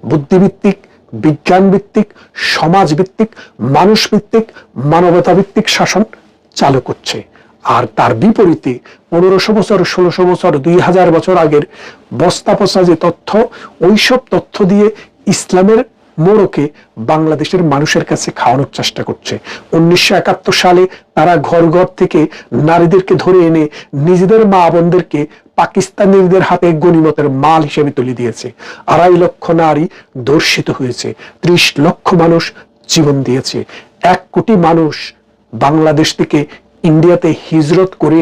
বুদ্ধিভিত্তিক, বিজ্ঞান ভিত্তিক, সমাজ ভিত্তিক, মানুষ ভিত্তিক, মানবতা ভিত্তিক শাসন চালু করছে। আর তার বিপরীতে 1500 বছর, 1600 বছর, 2000 বছর আগের বস্তা পচা যে তথ্য, ওইসব তথ্য দিয়ে ইসলামের মোড়কে বাংলাদেশের মানুষের কাছে খাওয়ানোর চেষ্টা করছে। 1971 সালে তারা ঘর ঘর থেকে নারীদেরকে ধরে এনে নিজেদের মা বোনদেরকে পাকিস্তানিদের হাতে গনিমতের মাল হিসেবে তুলে দিয়েছে। 2.5 লক্ষ নারী ধর্ষিত হয়েছে, 30 লক্ষ মানুষ জীবন দিয়েছে। 1 কোটি মানুষ বাংলাদেশ থেকে ইন্ডিয়াতে হিজরত করে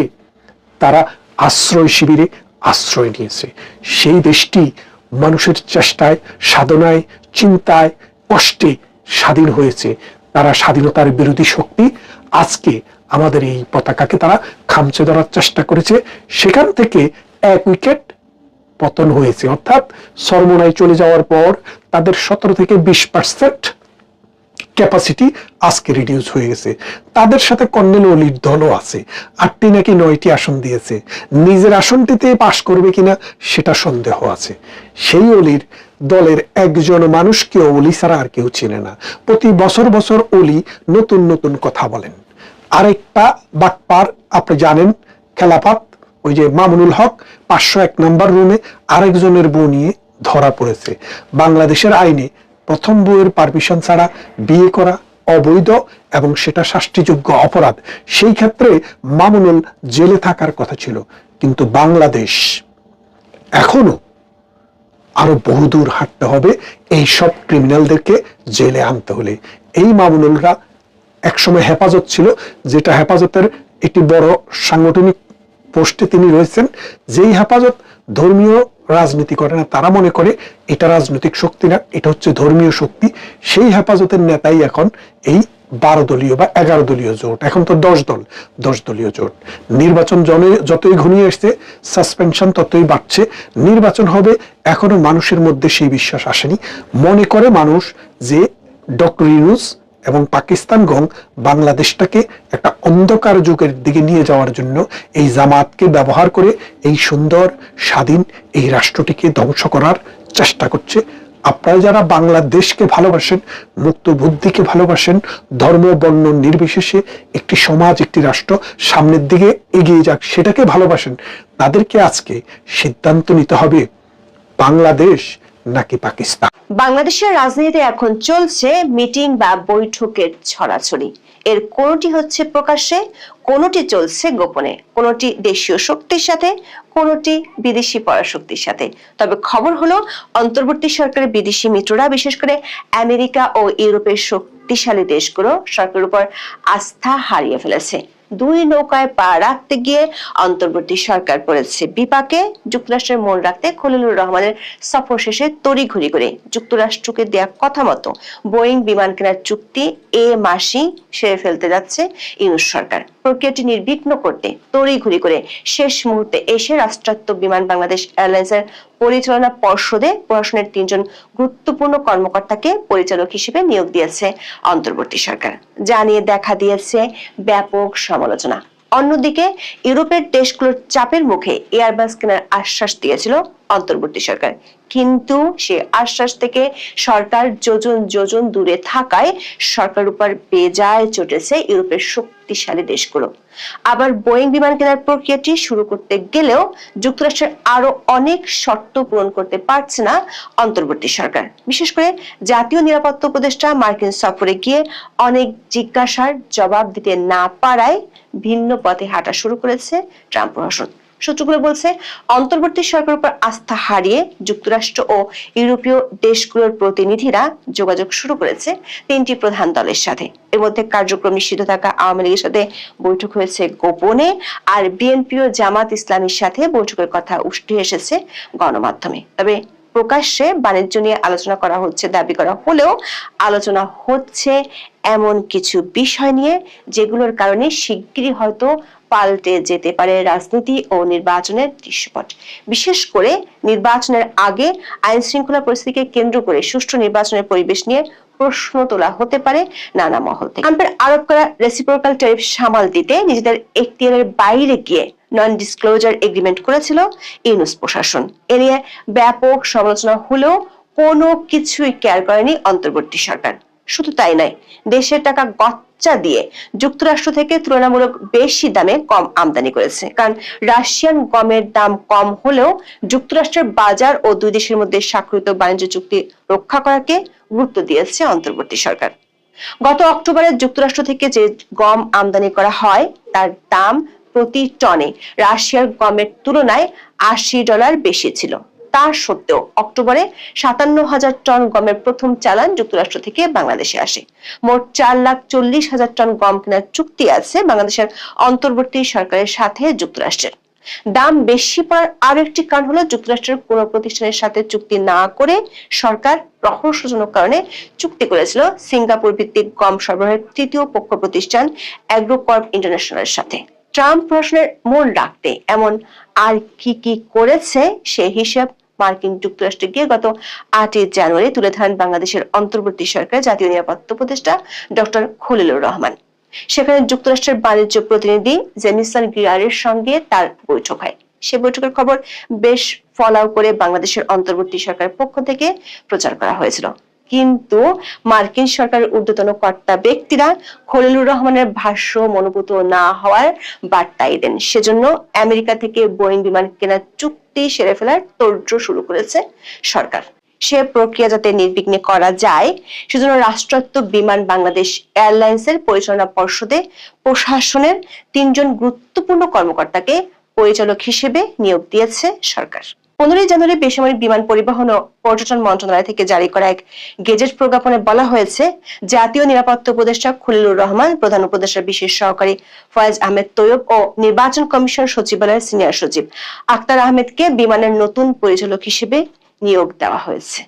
তারা আশ্রয় শিবিরে আশ্রয় নিয়েছে। সেই দেশটি মানুষের চেষ্টায়, সাধনায়, চিন্তায়, কষ্টে স্বাধীন হয়েছে। তারা স্বাধীনতার বিরোধী শক্তি। আজকে আমাদের এই পতাকাকে তারা খামচে ধরার চেষ্টা করেছে। সেখান থেকে 1 উইকেট পতন হয়েছে, অর্থাৎ সরমোনায় চলে যাওয়ার পর তাদের 17 থেকে 20% ক্যাপাসিটি আজকে রিডিউস হয়ে গেছে। তাদের সাথে কর্নেল অলির দলও আছে, 8টি নাকি 9টি আসন দিয়েছে। নিজের আসনটিতে পাশ করবে কিনা সেটা সন্দেহ আছে। সেই অলির দলের একজন মানুষকে অলি ছাড়া আর কেউ চিনে না। প্রতি বছর বছর অলি নতুন নতুন কথা বলেন। আরেকটা বাটপার আপনি জানেন, খেলাপাত, ওই যে মামুনুল হক 501 নম্বর রুমে আরেকজনের বউ নিয়ে ধরা পড়েছে। বাংলাদেশের আইনে প্রথম বউয়ের পারমিশন ছাড়া বিয়ে করা অবৈধ এবং সেটা শাস্তিযোগ্য অপরাধ। সেই ক্ষেত্রে মামুনুল জেলে থাকার কথা ছিল, কিন্তু বাংলাদেশ এখনো আরো বহুদূর হাঁটতে হবে এই সব ক্রিমিনালদেরকে জেলে আনতে হলে। এই মামুনুলরা একসময় হেফাজত ছিল, যেটা হেফাজতের একটি বড় সাংগঠনিক পোস্টে তিনি রয়েছেন। যেই হেফাজত ধর্মীয় রাজনীতি করে না, তারা মনে করে এটা রাজনৈতিক শক্তি না, এটা হচ্ছে ধর্মীয় শক্তি। সেই হেফাজতের নেতাই এখন এই 12 দলীয় বা 11 দলীয় জোট, এখন তো 10 দলীয় জোট। নির্বাচন যতই ঘনিয়ে আসছে, সাসপেনশন ততই বাড়ছে। নির্বাচন হবে, এখনো মানুষের মধ্যে সেই বিশ্বাস আসেনি। মনে করে মানুষ যে ডক্টর ইউনূস এবং পাকিস্তান গং বাংলাদেশটাকে একটা অন্ধকার যুগের দিকে নিয়ে যাওয়ার জন্য এই জামাতকে ব্যবহার করে এই সুন্দর স্বাধীন এই রাষ্ট্রটিকে ধ্বংস করার চেষ্টা করছে। আপনারা যারা বাংলাদেশকে ভালোবাসেন, মুক্ত বুদ্ধিকে ভালোবাসেন, ধর্ম বর্ণ নির্বিশেষে একটি সমাজ, একটি রাষ্ট্র সামনের দিকে এগিয়ে যাক, সেটাকে ভালোবাসেন, তাদেরকে আজকে সিদ্ধান্ত নিতে হবে বাংলাদেশ নাকি পাকিস্তান। বাংলাদেশের রাজনীতিতে এখন চলছে মিটিং বা বৈঠকের ছড়াছড়ি। এর কোনটি হচ্ছে প্রকাশ্যে, কোনটি চলছে গোপনে, কোনটি দেশীয় শক্তির সাথে, কোনটি বিদেশি পরাশক্তির সাথে। তবে খবর হলো অন্তর্বর্তী সরকারের বিদেশি মিত্ররা, বিশেষ করে আমেরিকা ও ইউরোপের শক্তিশালী দেশগুলো সরকারের উপর আস্থা হারিয়ে ফেলেছে। 2 নৌকায় পা রাখতে গিয়ে অন্তর্বর্তী সরকার পড়েছে বিপাকে। যুক্তরাষ্ট্রের মন রাখতে খলিলুর রহমানের সফর শেষে তড়িঘড়ি করে যুক্তরাষ্ট্রকে দেয়া কথা মতো বোয়িং বিমান কেনার চুক্তি এ মাসেই সেরে ফেলতে যাচ্ছে ইউনূস সরকার। প্রক্রিয়াটি নির্বিঘ্ন করতে তড়িঘড়ি করে শেষ মুহূর্তে এসে রাষ্ট্রায়ত্ত বিমান বাংলাদেশ এয়ারলাইন্সের পরিচালনা পর্ষদে প্রশাসনের 3 জন গুরুত্বপূর্ণ কর্মকর্তাকে পরিচালক হিসেবে নিয়োগ দিয়েছে অন্তর্বর্তী সরকার, যা নিয়ে দেখা দিয়েছে ব্যাপক সমালোচনা। অন্যদিকে ইউরোপের দেশগুলোর চাপের মুখে এয়ারবাস কেনার আশ্বাস দিয়েছিল অন্তর্বর্তী সরকার, কিন্তু সে আশ্বাস থেকে সরকার যোজন যোজন দূরে থাকায় সরকার উপর বেজায় চটেছে ইউরোপের শক্তিশালী দেশগুলো। আবার বোয়িং বিমান কেনার প্রক্রিয়াটি শুরু করতে গেলেও যুক্তরাষ্ট্রের আরো অনেক শর্ত পূরণ করতে পারছে না অন্তর্বর্তী সরকার। বিশেষ করে জাতীয় নিরাপত্তা উপদেষ্টা মার্কিন সফরে গিয়ে অনেক জিজ্ঞাসার জবাব দিতে না পারায় ভিন্ন পথে হাঁটা শুরু করেছে ট্রাম্প প্রশাসন। সূত্রগুলো বলছে, অন্তর্বর্তী সরকারের উপর আস্থা হারিয়ে যুক্তরাষ্ট্র ও ইউরোপীয় দেশগুলোর প্রতিনিধিরা যোগাযোগ শুরু করেছে 3টি প্রধান দলের সাথে। এর মধ্যে কার্যক্রম নিষিদ্ধ থাকা আওয়ামী লীগের সাথে বৈঠক হয়েছে গোপনে, আর বিএনপি ও জামাত ইসলামীর সাথে বৈঠকের কথা উঠে এসেছে গণমাধ্যমে। তবে প্রকাশ্যে বাণিজ্য নিয়ে আলোচনা করা হচ্ছে দাবি করা হলেও আলোচনা হচ্ছে এমন কিছু বিষয় নিয়ে যেগুলোর কারণে শিগগিরই হয়তো পাল্টে যেতে পারে রাজনীতি ও নির্বাচনের দৃশ্যপট। বিশেষ করে নির্বাচনের আগে আইন শৃঙ্খলা পরিস্থিতিকে কেন্দ্র করে সুষ্ঠু নির্বাচনের পরিবেশ নিয়ে প্রশ্ন তোলা হতে পারে নানা মহল থেকে। ট্রাম্পের আরোপ করা রেসিপ্রোকাল ট্যারিফ সামাল দিতে নিজেদের এখতিয়ারের বাইরে গিয়ে নন ডিসক্লোজার এগ্রিমেন্ট করেছিল ইউনূস প্রশাসন। এ নিয়ে ব্যাপক সমালোচনা হলেও কোনো কিছুই কেয়ার করেনি অন্তর্বর্তী সরকার। শুধু তাই নয়, দেশের টাকা গচ্চা দিয়ে যুক্তরাষ্ট্র থেকে তুলনামূলক বেশি দামে কম আমদানি করেছে। কারণ রাশিয়ান গমের দাম কম হলেও যুক্তরাষ্ট্রের বাজার ও দুই দেশের মধ্যে স্বাক্ষরিত বাণিজ্য চুক্তি রক্ষা করাকে গুরুত্ব দিয়েছে অন্তর্বর্তী সরকার। গত অক্টোবরে যুক্তরাষ্ট্র থেকে যে গম আমদানি করা হয় তার দাম প্রতি টনে রাশিয়ার গমের তুলনায় $80 বেশি ছিল। তা সত্ত্বেও অক্টোবরে 57,000 টন গমের প্রথম চালান যুক্তরাষ্ট্র থেকে বাংলাদেশে আসে। মোট 4,40,000 টন গম কেনার চুক্তি আছে বাংলাদেশের অন্তর্বর্তী সরকারের সাথে যুক্তরাষ্ট্রের। দাম বেশি পড়ার আরো একটি কারণ হলো যুক্তরাষ্ট্রের কোন প্রতিষ্ঠানের সাথে চুক্তি না করে সরকার রহস্যজনক কারণে চুক্তি করেছিল সিঙ্গাপুর ভিত্তিক গম সরবরাহের তৃতীয় পক্ষ প্রতিষ্ঠান অ্যাগ্রোকর্প ইন্টারন্যাশনালের সাথে। ট্রাম্প প্রশ্নের মূল রাখতে এমন আর কি করেছে সে হিসাব মার্কিন যুক্তরাষ্ট্রে গিয়ে গত 8 জানুয়ারি তুলে ধরেন বাংলাদেশের অন্তর্বর্তী সরকারের জাতীয় নিরাপত্তা উপদেষ্টা ডক্টর খলিলুর রহমান। সেখানে যুক্তরাষ্ট্রের বাণিজ্য প্রতিনিধি জেমিসন গ্রিয়ারের সঙ্গে তার বৈঠক হয়। সে বৈঠকের খবর বেশ ফলাও করে বাংলাদেশের অন্তর্বর্তী সরকারের পক্ষ থেকে প্রচার করা হয়েছিল। কিন্তু মার্কিন সরকারের ঊর্ধ্বতন কর্তা ব্যক্তিরা খলিলুর রহমানের ভাষ্য মনোভূত না হওয়ার বার্তাই দেন। সেজন্য আমেরিকা থেকে বোয়িং বিমান কেনার চুক্তি সেরে ফেলার তোড়জোড় শুরু করেছে সরকার। সে প্রক্রিয়া যাতে নির্বিঘ্নে করা যায় সেজন্য রাষ্ট্রায়ত্ত বিমান বাংলাদেশ এয়ারলাইন্সের পরিচালনা পর্ষদে প্রশাসনের 3 জন গুরুত্বপূর্ণ কর্মকর্তাকে পরিচালক হিসেবে নিয়োগ দিয়েছে সরকার। 15 জানুয়ারি বেসামরিক বিমান পরিবহন ও পর্যটন মন্ত্রণালয় থেকে জারি করা এক গেজেট প্রজ্ঞাপনে বলা হয়েছে, জাতীয় নিরাপত্তা উপদেষ্টা খলিলুর রহমান, প্রধান উপদেষ্টার বিশেষ সহকারী ফয়েজ আহমেদ তৈয়ব ও নির্বাচন কমিশন সচিবালয়ের সিনিয়র সচিব আক্তার আহমেদকে বিমানের নতুন পরিচালক হিসেবে নিয়োগ দেওয়া হয়েছে।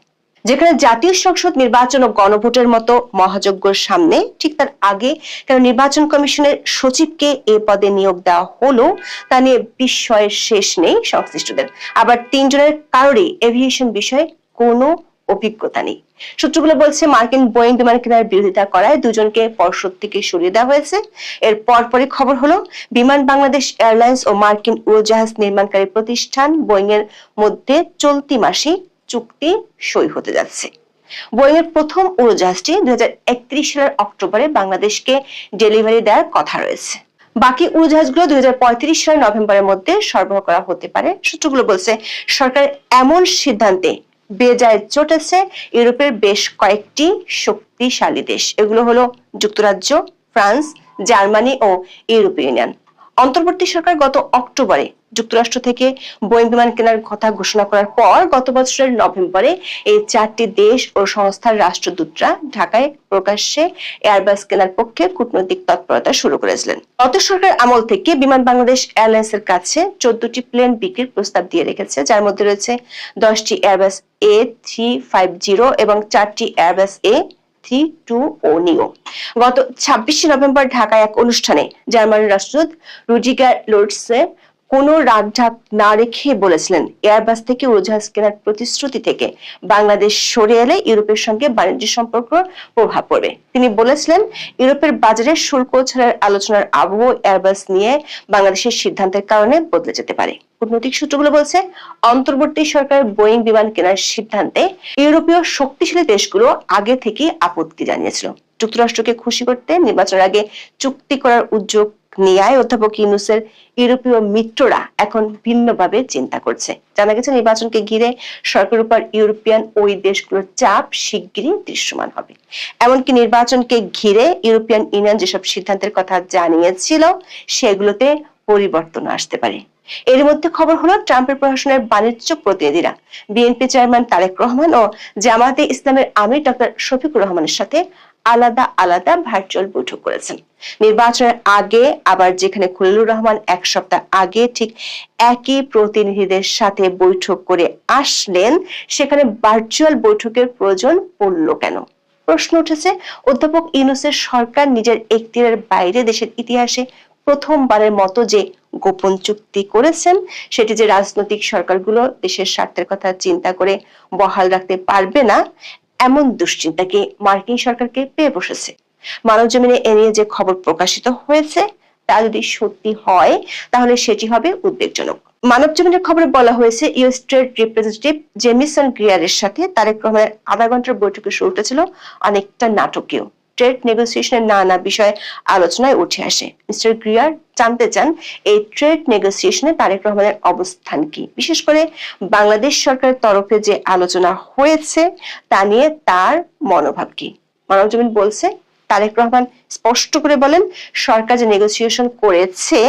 যেখানে জাতীয় সংসদ নির্বাচন ও গণভোটের মতো মহাযজ্ঞের সামনে ঠিক তার আগে কেন নির্বাচন কমিশনের সচিবকে এ পদে নিয়োগ দেওয়া হলো তা নিয়ে বিস্ময়ের শেষ নেই সংশ্লিষ্টদের। আবার 3 জনের কারোরই এভিয়েশন বিষয়ে কোনো অভিজ্ঞতা নেই। সূত্রগুলো বলছে মার্কিন বোয়িং বিমান কেনার বিরোধিতা করায় 2 জনকে পর্ষদ থেকে সরিয়ে দেওয়া হয়েছে। এর পরপরই খবর হলো বিমান বাংলাদেশ এয়ারলাইন্স ও মার্কিন উড়োজাহাজ নির্মাণকারী প্রতিষ্ঠান বোয়িং এর মধ্যে চলতি মাসে চুক্তি সই হতে যাচ্ছে। বোয়িং এর প্রথম উড়োজাহাজটি 2031 সালের অক্টোবরে বাংলাদেশকে ডেলিভারি দেওয়ার কথা রয়েছে। বাকি উড়োজাহাজগুলো 2035 সালের নভেম্বরের মধ্যে সরবরাহ করা হতে পারে। সূত্রগুলো বলছে সরকার এমন সিদ্ধান্তে বেজায় চটেছে ইউরোপের বেশ কয়েকটি শক্তিশালী দেশ। এগুলো হলো যুক্তরাজ্য, ফ্রান্স, জার্মানি ও ইউরোপীয় ইউনিয়ন। অন্তর্বর্তী সরকার গত অক্টোবরে যুক্তরাষ্ট্র থেকে বোয়িং বিমান কেনার কথা ঘোষণা করার পর গত বছরের নভেম্বরে এই 4টি দেশ ও সংস্থার রাষ্ট্রদূতরা ঢাকায় প্রকাশ্যে এয়ারবাস কেনার পক্ষে কূটনৈতিক তৎপরতা শুরু করেছিলেন। গত সরকার আমল থেকে বিমান বাংলাদেশ এয়ারলাইন্সের কাছে 14টি প্লেন বিক্রির প্রস্তাব দিয়ে রেখেছে, যার মধ্যে রয়েছে 10টি এয়ারবাস A350 এবং 4টি এয়ারবাস A320 নিও। গত 26 নভেম্বর ঢাকায় এক অনুষ্ঠানে জার্মানির রাষ্ট্রদূত রুডিগার লোর্টসে কোনো রাগঢাক না রেখে বলেছিলেন এয়ারবাস থেকে উড়োজাহাজ কেনার প্রতিশ্রুতি থেকে বাংলাদেশ সরে এলে ইউরোপের সঙ্গে বাণিজ্য সম্পর্ক প্রভাব পড়বে। তিনি বলেছিলেন ইউরোপের বাজারে শুল্ক ছাড়ের আলোচনার আবহ এয়ারবাস নিয়ে বাংলাদেশের সিদ্ধান্তের কারণে বদলে যেতে পারে। কূটনৈতিক সূত্রগুলো বলছে অন্তর্বর্তী সরকার বোয়িং বিমান কেনার সিদ্ধান্তে ইউরোপীয় শক্তিশালী দেশগুলো আগে থেকে আপত্তি জানিয়েছিল। যুক্তরাষ্ট্রকে খুশি করতে নির্বাচনের আগে চুক্তি করার উদ্যোগ নেয় অধ্যাপক ইউনূসের ইউরোপীয় মিত্ররা এখন ভিন্নভাবে চিন্তা করছে। জানা গেছে নির্বাচনকে ঘিরে সরকারের উপর ইউরোপিয়ান ওই দেশগুলোর চাপ শিগগিরই দৃশ্যমান হবে। এমনকি নির্বাচনকে ঘিরে ইউরোপিয়ান ইউনিয়ন যেসব সিদ্ধান্তের কথা জানিয়েছিল সেগুলোতে পরিবর্তন আসতে পারে। এর মধ্যে খবর হলো ট্রাম্পের প্রশাসনের বাণিজ্য প্রতিনিধিরা বিএনপি চেয়ারম্যান তারেক রহমান ও জামায়াতে ইসলামের আমির ডক্টর শফিকুর রহমানের সাথে আলাদা আলাদা ভার্চুয়াল বৈঠক করেছেন। নির্বাচনের আগে আবার যেখানে খলিলুর রহমান এক সপ্তাহ আগে ঠিক একই প্রতিনিধিদের সাথে বৈঠক করে আসলেন, সেখানে ভার্চুয়াল বৈঠকের প্রয়োজন পড়ল কেন? প্রশ্ন উঠেছে অধ্যাপক ইউনূসের সরকার নিজের এখতিয়ারের বাইরে দেশের ইতিহাসে প্রথমবারের মতো যে গোপন চুক্তি করেছেন, সেটি যে রাজনৈতিক সরকারগুলো দেশের স্বার্থের কথা চিন্তা করে বহাল রাখতে পারবে না, এমন দুশ্চিন্তাকে মার্কিন সরকারকে পেয়ে বসেছে। মানবজমিনে এ নিয়ে যে খবর প্রকাশিত হয়েছে তা যদি সত্যি হয় তাহলে সেটি হবে উদ্বেগজনক। মানবজমিনের খবরে বলা হয়েছে ইউএস ট্রেড রিপ্রেজেন্টেটিভ জেমিসন গ্রিয়ারের সাথে তারেক রহমানের আধা ঘন্টার বৈঠকের শুরুটা ছিল অনেকটা নাটকীয়। ট্রেড নেগোসিয়েশনের নানা বিষয় আলোচনায় উঠে আসে। মিস্টার গ্রিয়ার জানতে চান এই ট্রেড নেগোসিয়েশনে তারেক রহমানের অবস্থান কি, বিশেষ করে বাংলাদেশ সরকারের তরফে যে আলোচনা হয়েছে তা নিয়ে তার মনোভাব কি। মানবজমিন বলছে তারেক রহমান স্পষ্ট করে বলেন সরকার যে নেগোসিয়েশন করেছে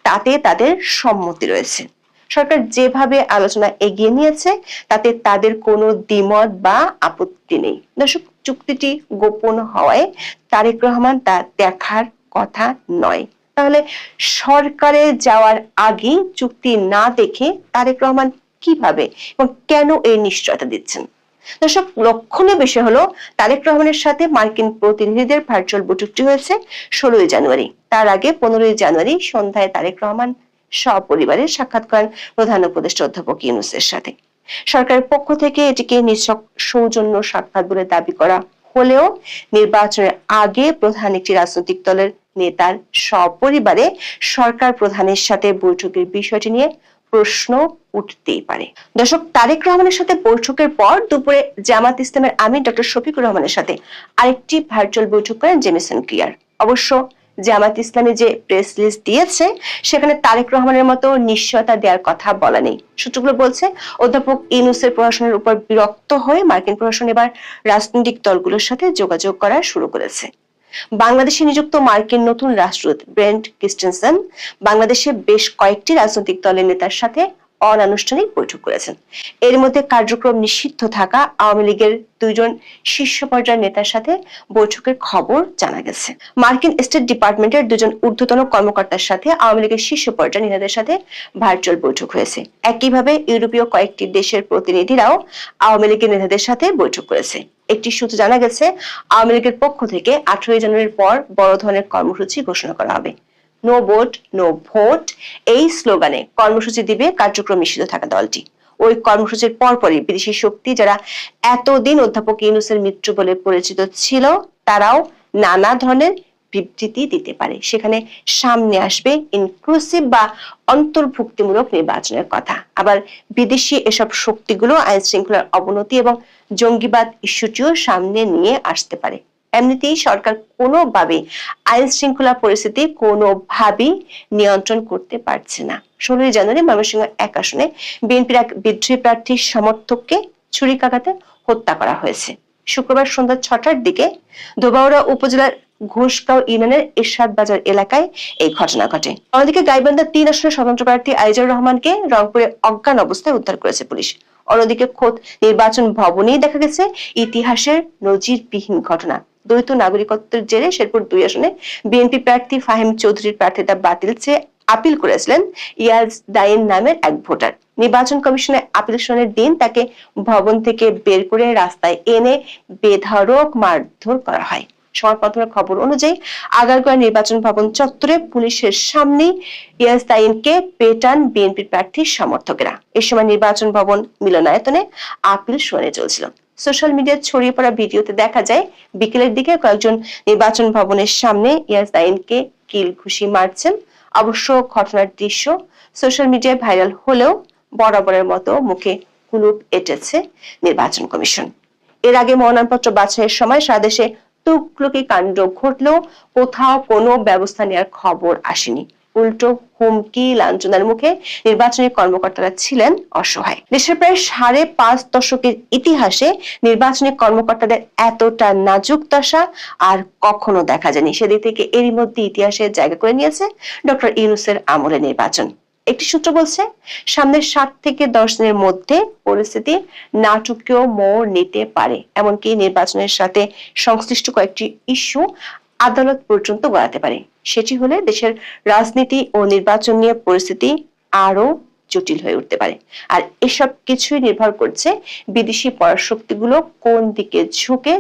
তাতে তাদের সম্মতি রয়েছে। সরকার যেভাবে আলোচনা এগিয়ে নিয়েছে তাতে তাদের কোনো দ্বিমত বা আপত্তি নেই। দর্শক, চুক্তিটি গোপন হওয়ায় তারেক রহমান তা দেখার কথা নয়। তাহলে সরকারে যাওয়ার আগে চুক্তি না দেখে তারেক রহমান কিভাবে এবং কেন এই নিশ্চয়তা দিচ্ছেন? দর্শক, লক্ষণীয় বিষয় হলো তারেক রহমানের সাথে মার্কিন প্রতিনিধিদের ভার্চুয়াল বৈঠকটি হয়েছে 16 জানুয়ারি। তার আগে 15 জানুয়ারি সন্ধ্যায় তারেক রহমান সপরিবারে সাক্ষাৎ করেন প্রধান উপদেষ্টা অধ্যাপক ইউনূসের সাথে। সরকারের পক্ষ থেকে এটিকে নিছক সৌজন্য সাক্ষাৎ বলে দাবি করা হলেও নির্বাচনের আগে প্রধান একটি রাজনৈতিক দলের নেতার সপরিবারে সরকার প্রধানের সাথে বৈঠকের বিষয়টি নিয়ে প্রশ্ন উঠতেই পারে। দর্শক, তারেক রহমানের সাথে বৈঠকের পর দুপুরে জামাত ইসলামের আমির ডক্টর শফিকুর রহমানের সাথে আরেকটি ভার্চুয়াল বৈঠক করেন জেমিসন গ্রিয়ার। অবশ্য জামাত ইসলামী যে প্রেস রিলিজ দিয়েছে সেখানে তারেক রহমানের মতো নিশ্চয়তা দেওয়ার কথা বলা নেই। সূত্রগুলো বলছে অধ্যাপক ইউনূসের প্রশাসনের উপর বিরক্ত হয়ে মার্কিন প্রশাসন এবার রাজনৈতিক দলগুলোর সাথে যোগাযোগ করা শুরু করেছে। বাংলাদেশে নিযুক্ত মার্কিন নতুন রাষ্ট্রদূত ব্রেন্ট ক্রিস্টেনসেন বাংলাদেশে বেশ কয়েকটি রাজনৈতিক দলের নেতার সাথে অনানুষ্ঠানিক বৈঠক করেছেন। এর মধ্যে কার্যক্রম নিষিদ্ধ থাকা আওয়ামী লীগের 2 জন শীর্ষ পর্যায়ের নেতার সাথে বৈঠকের খবর জানা গেছে। মার্কিন স্টেট ডিপার্টমেন্টের 2 জন ঊর্ধ্বতন কর্মকর্তার সাথে আওয়ামী লীগের শীর্ষ পর্যায়ের নেতাদের সাথে ভার্চুয়াল বৈঠক হয়েছে। একইভাবে ইউরোপীয় কয়েকটি দেশের প্রতিনিধিরাও আওয়ামী লীগের নেতাদের সাথে বৈঠক করেছে। একটি সূত্র জানা গেছে আওয়ামী লীগের পক্ষ থেকে 18 জানুয়ারির পর বড় ধরনের কর্মসূচি ঘোষণা করা হবে। নো ভোট নো ভোট এই স্লোগানে কর্মসূচি দিবে কার্যক্রম নিষিদ্ধ থাকা দলটি। ওই কর্মসূচির পরপরই বিদেশি শক্তি যারা এতদিন অধ্যাপক ইউনূসের মিত্র বলে পরিচিত ছিল তারাও নানা ধরনের বিবৃতি দিতে পারে। সেখানে সামনে আসবে ইনক্লুসিভ বা অন্তর্ভুক্তিমূলক নির্বাচনের কথা। আবার বিদেশি এসব শক্তিগুলো আইন শৃঙ্খলার অবনতি এবং জঙ্গিবাদ ইস্যুটিও সামনে নিয়ে আসতে পারে। এমনিতেই সরকার কোনোভাবেই আইন শৃঙ্খলা পরিস্থিতি কোনোভাবেই নিয়ন্ত্রণ করতে পারছে না। 16 জানুয়ারি ময়মনসিংহ 1 আসনে বিএনপির এক বিদ্রোহী প্রার্থীর সমর্থককে ছুরিকাঘাতে হত্যা করা হয়েছে। শুক্রবার সন্ধ্যা 6টার দিকে ধোবাউড়া উপজেলার ঘোষগাঁও ইউনিয়নের এরশাদ বাজার এলাকায় এই ঘটনা ঘটে। অন্যদিকে গাইবান্ধা 3 আসনের স্বতন্ত্র প্রার্থী আইজার রহমানকে রংপুরে অজ্ঞান অবস্থায় উদ্ধার করেছে পুলিশ। অন্যদিকে খোদ নির্বাচন ভবনেই দেখা গেছে ইতিহাসের নজিরবিহীন ঘটনা। দ্বৈত নাগরিকত্বের জেরে শেরপুর 2 আসনে বিএনপি প্রার্থী ফাহিম চৌধুরীর প্রার্থিতা বাতিল চেয়ে আপিল করেছিলেন ইয়াজ দাইন নামের এক ভোটার। নির্বাচন কমিশনের আপিল শুনানির দিন তাকে ভবন থেকে বের করে রাস্তায় এনে বেধড়ক মারধর করা হয়। সংবাদপত্রের খবর অনুযায়ী আগারগাঁও নির্বাচন ভবন চত্বরে পুলিশের সামনে ইয়াজ দাইনকে পেটান বিএনপি প্রার্থীর সমর্থকেরা। এ সময় নির্বাচন ভবন মিলনায়তনে আপিল শুনানি চলছিল। সোশ্যাল মিডিয়ায় ছড়িয়ে পড়া ভিডিওতে দেখা যায় বিকেলের দিকে কয়েকজন নির্বাচন ভবনের সামনে ইয়াজ দাইনকে কিল ঘুষি মারছেন। অবশ্য ঘটনার দৃশ্য সোশ্যাল মিডিয়ায় ভাইরাল হলেও বরাবরের মতো মুখে কুলুপ এঁটেছে নির্বাচন কমিশন। এর আগে মনোনয়নপত্র বাছাইয়ের সময় সারা দেশে তুগলকি কাণ্ড ঘটলেও কোথাও কোনো ব্যবস্থা নেওয়ার খবর আসেনি। উল্টো হুমকি লাঞ্ছনার মুখে নির্বাচনী কর্মকর্তারা ছিলেন অসহায়। দেশের প্রায় 5.5 দশকের ইতিহাসে নির্বাচনী কর্মকর্তাদের এতটা নাজুক দশা আর কখনো দেখা যায়নি। সেদিক থেকে এরই মধ্যে ইতিহাসে জায়গা করে নিয়েছে ডক্টর ইউনূসের আমলে নির্বাচন। একটি সূত্র বলছে সামনের 7 থেকে 10 দিনের মধ্যে পরিস্থিতি নাটকীয় মোড় নিতে পারে, এমনকি নির্বাচনের সাথে সংশ্লিষ্ট কয়েকটি ইস্যু আদালত পর্যন্ত গড়াতে পারে। সেটি হলে দেশের রাজনীতি ও নির্বাচন নিয়ে পরিস্থিতি আরো জটিল হয়ে উঠতে পারে। আর এসব কিছুই নির্ভর করছে বিদেশি পরাশক্তিগুলো কোন দিকে ঝুঁকে